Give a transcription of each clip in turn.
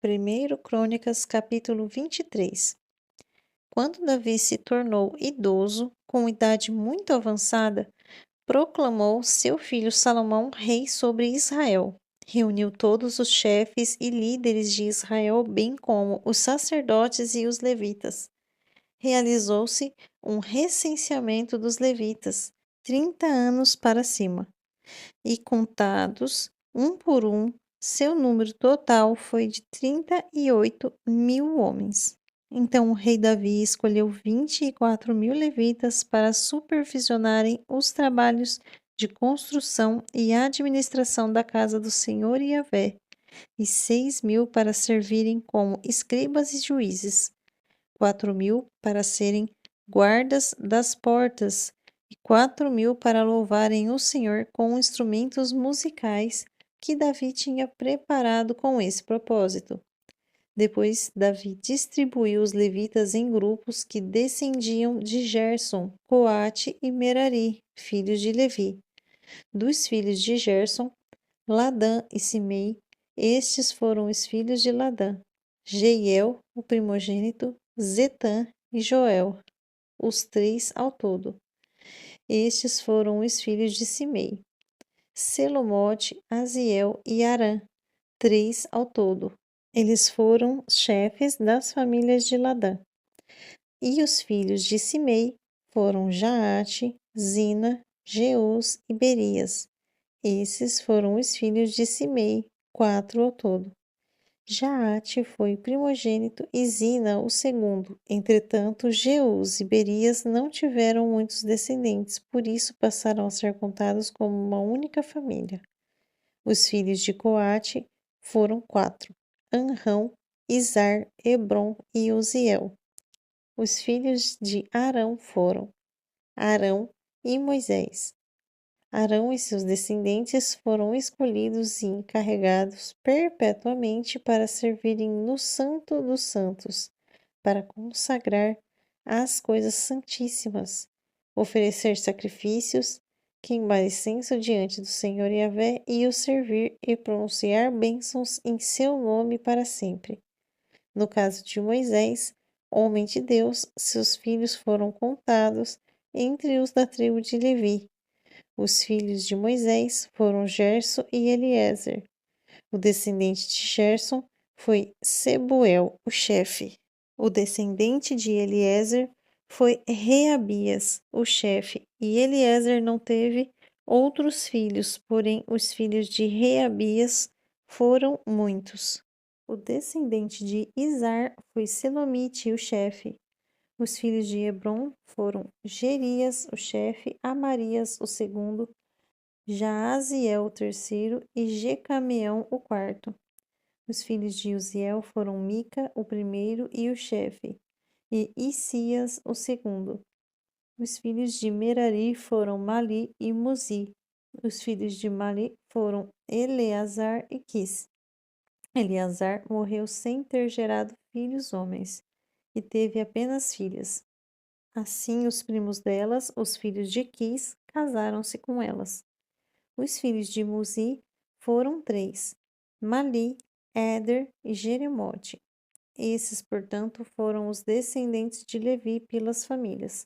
1 Crônicas, capítulo 23. Quando Davi se tornou idoso, com idade muito avançada, proclamou seu filho Salomão rei sobre Israel. Reuniu todos os chefes e líderes de Israel, bem como os sacerdotes e os levitas. Realizou-se um recenseamento dos levitas, 30 anos para cima, e contados, um por um, seu número total foi de 38.000 homens. Então o rei Davi escolheu 24.000 levitas para supervisionarem os trabalhos de construção e administração da casa do Senhor Yahvé, e 6.000 para servirem como escribas e juízes, 4.000 para serem guardas das portas, e 4.000 para louvarem o Senhor com instrumentos musicais que Davi tinha preparado com esse propósito. Depois, Davi distribuiu os levitas em grupos que descendiam de Gerson, Coate e Merari, filhos de Levi. Dos filhos de Gerson, Ladã e Simei, estes foram os filhos de Ladã: Jeiel, o primogênito, Zetã e Joel, os 3 ao todo. Estes foram os filhos de Simei: Selomote, Aziel e Arã, 3 ao todo. Eles foram chefes das famílias de Ladã. E os filhos de Simei foram Jaate, Zina, Jeus e Berias. Esses foram os filhos de Simei, 4 ao todo. Jaate foi o primogênito e Zina o segundo. Entretanto, Jeus e Berias não tiveram muitos descendentes, por isso passaram a ser contados como uma única família. Os filhos de Coate foram 4: Anrão, Izar, Hebron e Uziel. Os filhos de Arão foram Arão e Moisés. Arão e seus descendentes foram escolhidos e encarregados perpetuamente para servirem no Santo dos Santos, para consagrar as coisas santíssimas, oferecer sacrifícios, queimar incenso diante do Senhor Yahvé e o servir e pronunciar bênçãos em seu nome para sempre. No caso de Moisés, homem de Deus, seus filhos foram contados entre os da tribo de Levi. Os filhos de Moisés foram Gerson e Eliezer. O descendente de Gerson foi Sebuel, o chefe. O descendente de Eliezer foi Reabias, o chefe, e Eliezer não teve outros filhos, porém os filhos de Reabias foram muitos. O descendente de Izar foi Selomite, o chefe. Os filhos de Hebron foram Gerias, o chefe, Amarias, o segundo, Jaaziel, o terceiro, e Jecameão, o quarto. Os filhos de Uziel foram Mica, o primeiro e o chefe, e Isias, o segundo. Os filhos de Merari foram Mali e Muzi. Os filhos de Mali foram Eleazar e Quis. Eleazar morreu sem ter gerado filhos homens, e teve apenas filhas. Assim, os primos delas, os filhos de Quis, casaram-se com elas. Os filhos de Muzi foram 3: Mali, Éder e Jeremote. Esses, portanto, foram os descendentes de Levi pelas famílias.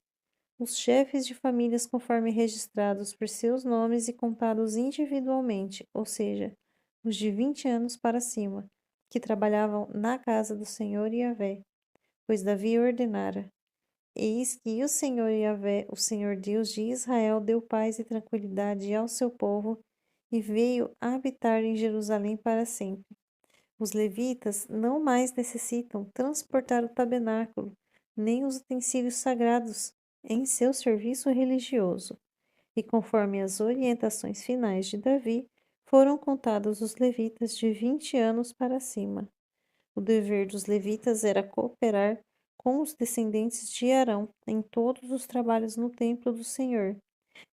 Os chefes de famílias conforme registrados por seus nomes e contados individualmente, ou seja, os de 20 anos para cima, que trabalhavam na casa do Senhor Yahvé, pois Davi ordenara: Eis que o Senhor Yahvé, o Senhor Deus de Israel, deu paz e tranquilidade ao seu povo e veio habitar em Jerusalém para sempre. Os levitas não mais necessitam transportar o tabernáculo, nem os utensílios sagrados em seu serviço religioso. E conforme as orientações finais de Davi, foram contados os levitas de 20 anos para cima. O dever dos levitas era cooperar com os descendentes de Arão em todos os trabalhos no templo do Senhor.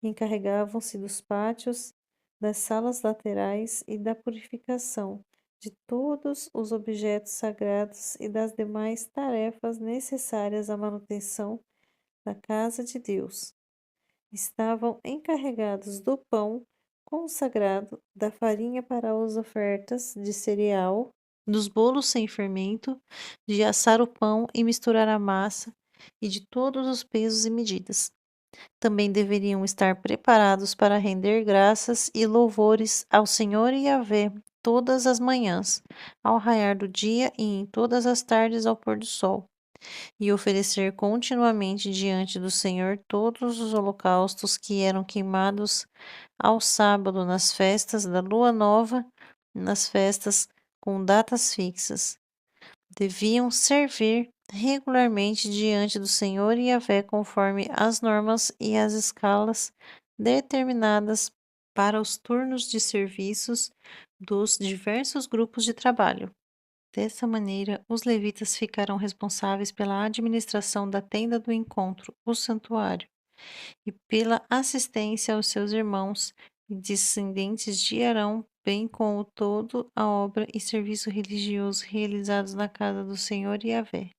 Encarregavam-se dos pátios, das salas laterais e da purificação de todos os objetos sagrados e das demais tarefas necessárias à manutenção da casa de Deus. Estavam encarregados do pão consagrado, da farinha para as ofertas de cereal, dos bolos sem fermento, de assar o pão e misturar a massa, e de todos os pesos e medidas. Também deveriam estar preparados para render graças e louvores ao Senhor Yahvé todas as manhãs, ao raiar do dia e em todas as tardes ao pôr do sol, e oferecer continuamente diante do Senhor todos os holocaustos que eram queimados ao sábado, nas festas da lua nova, nas festas com datas fixas. Deviam servir regularmente diante do Senhor Yahvé conforme as normas e as escalas determinadas para os turnos de serviços dos diversos grupos de trabalho. Dessa maneira, os levitas ficaram responsáveis pela administração da tenda do encontro, o santuário, e pela assistência aos seus irmãos e descendentes de Arão, bem como toda a obra e serviço religioso realizados na casa do Senhor Yahvé.